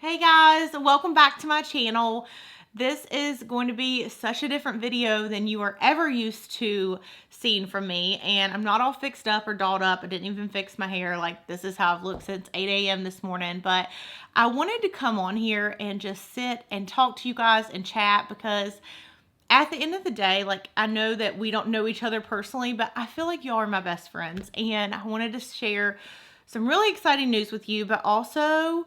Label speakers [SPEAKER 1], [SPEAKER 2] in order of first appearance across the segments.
[SPEAKER 1] Hey guys, welcome back to my channel. This is going to be such a different video than you are ever used to seeing from me, and I'm not all fixed up or dolled up. I didn't even fix my hair. Like, this is how I've looked since 8 a.m. this morning, but I wanted to come on here and just sit and talk to you guys and chat because at the end of the day, like, I know that we don't know each other personally, but I feel like y'all are my best friends, and I wanted to share some really exciting news with you, but also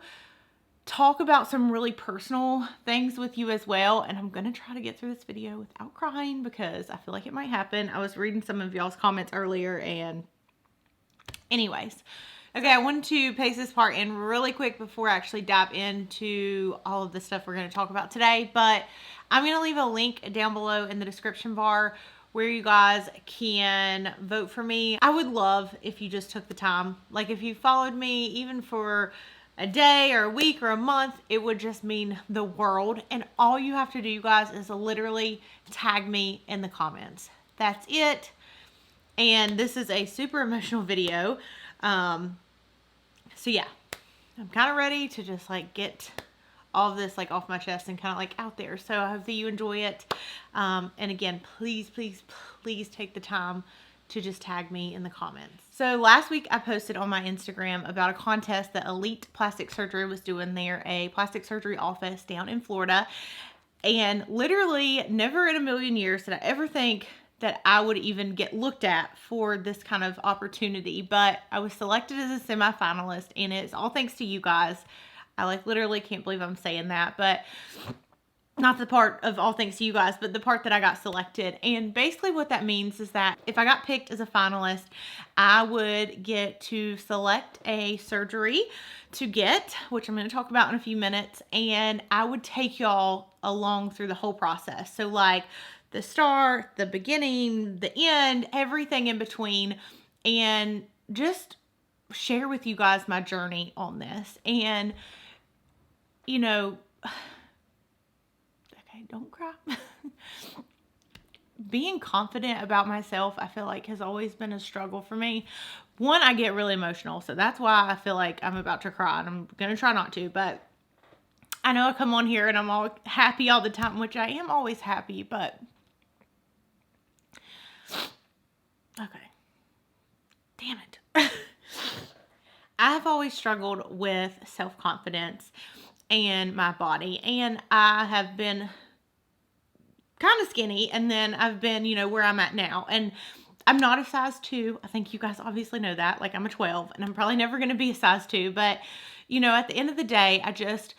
[SPEAKER 1] talk about some really personal things with you as well. And I'm gonna try to get through this video without crying because I feel like it might happen. I was reading some of y'all's comments earlier, and anyways, okay, I wanted to pace this part in really quick before I actually dive into all of the stuff we're going to talk about today. But I'm going to leave a link down below in the description bar where you guys can vote for me. I would love if you just took the time. Like, if you followed me even for a day or a week or a month, it would just mean the world. And all you have to do, you guys, is literally tag me in the comments. That's it. And this is a super emotional video. So yeah, I'm kind of ready to just like get all of this like off my chest and kind of like out there. So I hope that you enjoy it. And again, please, please, please take the time to just tag me in the comments. So last week I posted on my Instagram about a contest that Elite Plastic Surgery was doing. They're a plastic surgery office down in Florida. And literally never in a million years did I ever think that I would even get looked at for this kind of opportunity. But I was selected as a semifinalist, and it's all thanks to you guys. I like literally can't believe I'm saying that, but not the part of all thanks to you guys, but the part that I got selected. And basically what that means is that if I got picked as a finalist, I would get to select a surgery to get, which I'm going to talk about in a few minutes, and I would take y'all along through the whole process. So like the start, the beginning, the end, everything in between, and just share with you guys my journey on this. And, you know, okay, don't cry. Being confident about myself, I feel like, has always been a struggle for me. One, I get really emotional, so that's why I feel like I'm about to cry, and I'm going to try not to, but I know I come on here and I'm all happy all the time, which I am always happy, but okay. Damn it. I've always struggled with self-confidence and my body, and I have been kind of skinny, and then I've been, you know, where I'm at now, and I'm not a size 2. I think you guys obviously know that. Like, I'm a 12, and I'm probably never going to be a size 2, but, you know, at the end of the day, I just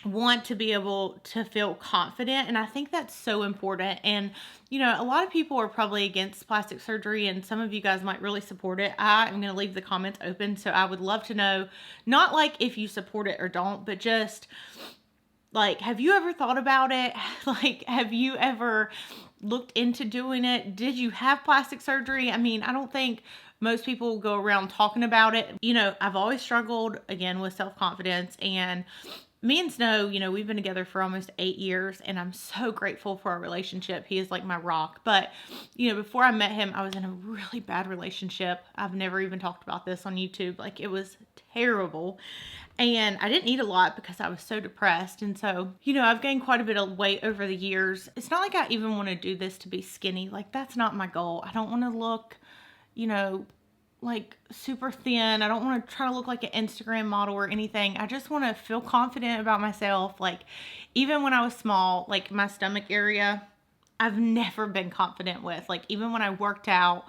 [SPEAKER 1] want to be able to feel confident, and I think that's so important. And, you know, a lot of people are probably against plastic surgery, and some of you guys might really support it. I am going to leave the comments open, so I would love to know, not like if you support it or don't, but just like, have you ever thought about it? Like, have you ever looked into doing it? Did you have plastic surgery? I mean, I don't think most people go around talking about it. You know, I've always struggled, again, with self-confidence, and me and Snow, you know, we've been together for almost 8 years, and I'm so grateful for our relationship. He is like my rock. But, you know, before I met him, I was in a really bad relationship. I've never even talked about this on YouTube. Like, it was terrible. And I didn't eat a lot because I was so depressed. And so, you know, I've gained quite a bit of weight over the years. It's not like I even want to do this to be skinny. Like, that's not my goal. I don't want to look, you know, like super thin. I don't want to try to look like an Instagram model or anything. I just want to feel confident about myself. Like, even when I was small, like my stomach area, I've never been confident with. Like, even when I worked out,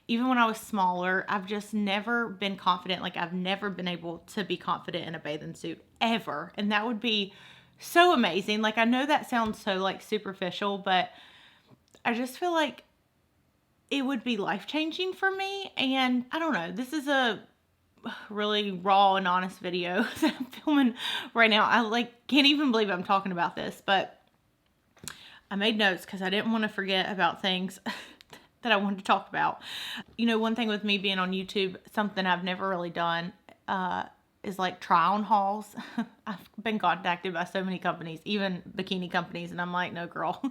[SPEAKER 1] even when I was smaller, I've just never been confident. Like, I've never been able to be confident in a bathing suit ever. And that would be so amazing. Like, I know that sounds so like superficial, but I just feel like it would be life-changing for me. And I don't know, this is a really raw and honest video that I'm filming right now. I like can't even believe I'm talking about this, but I made notes because I didn't want to forget about things that I wanted to talk about. You know, one thing with me being on YouTube, something I've never really done is like try-on hauls. I've been contacted by so many companies, even bikini companies, and I'm like, no girl,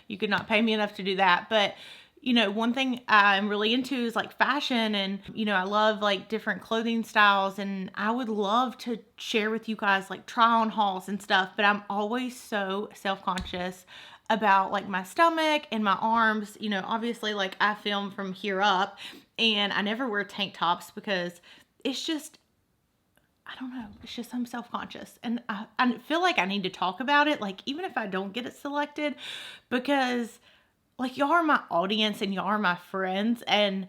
[SPEAKER 1] you could not pay me enough to do that. But you know, one thing I'm really into is like fashion, and, you know, I love like different clothing styles, and I would love to share with you guys like try on hauls and stuff, but I'm always so self-conscious about like my stomach and my arms. You know, obviously like I film from here up, and I never wear tank tops because it's just, I don't know. It's just I'm self-conscious, and I feel like I need to talk about it, like even if I don't get it selected, because like y'all are my audience and y'all are my friends, and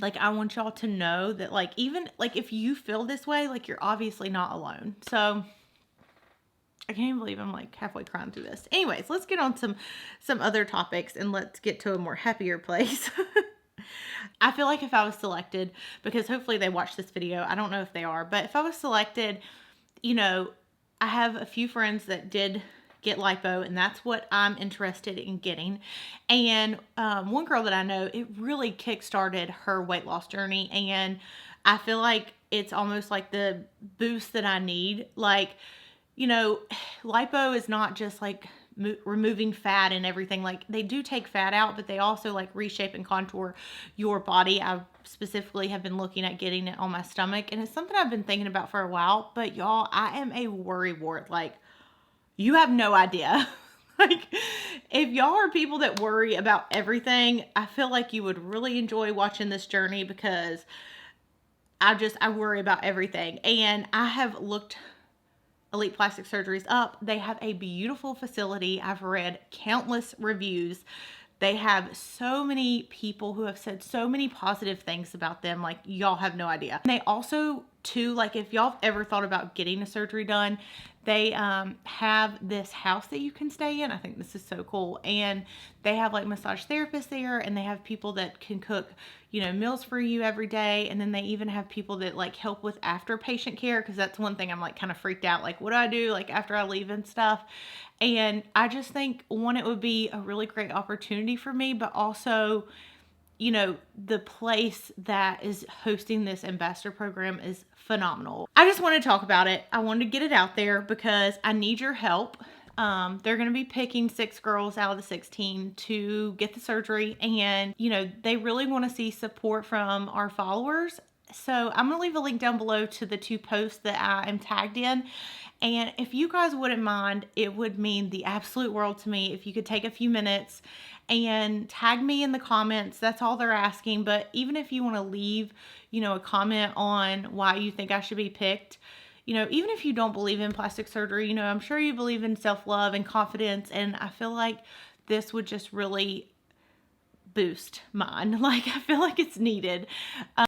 [SPEAKER 1] like I want y'all to know that like even like if you feel this way, like you're obviously not alone. So I can't even believe I'm like halfway crying through this. Anyways, let's get on some other topics and let's get to a more happier place. I feel like if I was selected, because hopefully they watch this video, I don't know if they are, but if I was selected, you know, I have a few friends that did get lipo, and that's what I'm interested in getting. And one girl that I know, it really kickstarted her weight loss journey, and I feel like it's almost like the boost that I need. Like, you know, lipo is not just like removing fat and everything. Like they do take fat out, but they also like reshape and contour your body. I specifically have been looking at getting it on my stomach, and it's something I've been thinking about for a while. But y'all, I am a worrywart. Like, you have no idea. Like, if y'all are people that worry about everything, I feel like you would really enjoy watching this journey, because I worry about everything. And I have looked Elite Plastic Surgeries up. They have a beautiful facility. I've read countless reviews. They have so many people who have said so many positive things about them. Like, y'all have no idea. And they also, too, like if y'all have ever thought about getting a surgery done, they have this house that you can stay in. I think this is so cool. And they have like massage therapists there, and they have people that can cook, you know, meals for you every day. And then they even have people that like help with after patient care, because that's one thing I'm like kind of freaked out. Like, what do I do like after I leave and stuff? And I just think, one, it would be a really great opportunity for me, but also, you know, the place that is hosting this ambassador program is phenomenal. I just want to talk about it. I wanted to get it out there because I need your help. They're going to be picking 6 girls out of the 16 to get the surgery, and, you know, they really want to see support from our followers. So I'm going to leave a link down below to the 2 posts that I am tagged in. And if you guys wouldn't mind, it would mean the absolute world to me if you could take a few minutes and tag me in the comments. That's all they're asking. But even if you want to leave, you know, a comment on why you think I should be picked, you know, even if you don't believe in plastic surgery, you know, I'm sure you believe in self-love and confidence. And I feel like this would just really boost mine. Like, I feel like it's needed.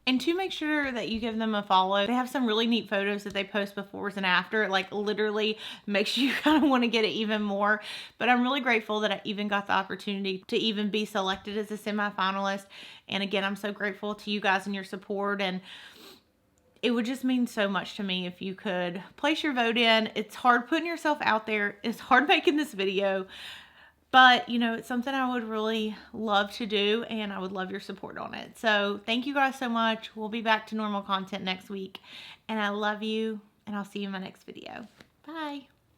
[SPEAKER 1] And to make sure that you give them a follow, they have some really neat photos that they post befores and after. It like literally makes you kind of want to get it even more. But I'm really grateful that I even got the opportunity to even be selected as a semi-finalist. And again, I'm so grateful to you guys and your support, and it would just mean so much to me if you could place your vote in. It's hard putting yourself out there. It's hard making this video. But, you know, it's something I would really love to do, and I would love your support on it. So thank you guys so much. We'll be back to normal content next week. And I love you, and I'll see you in my next video. Bye.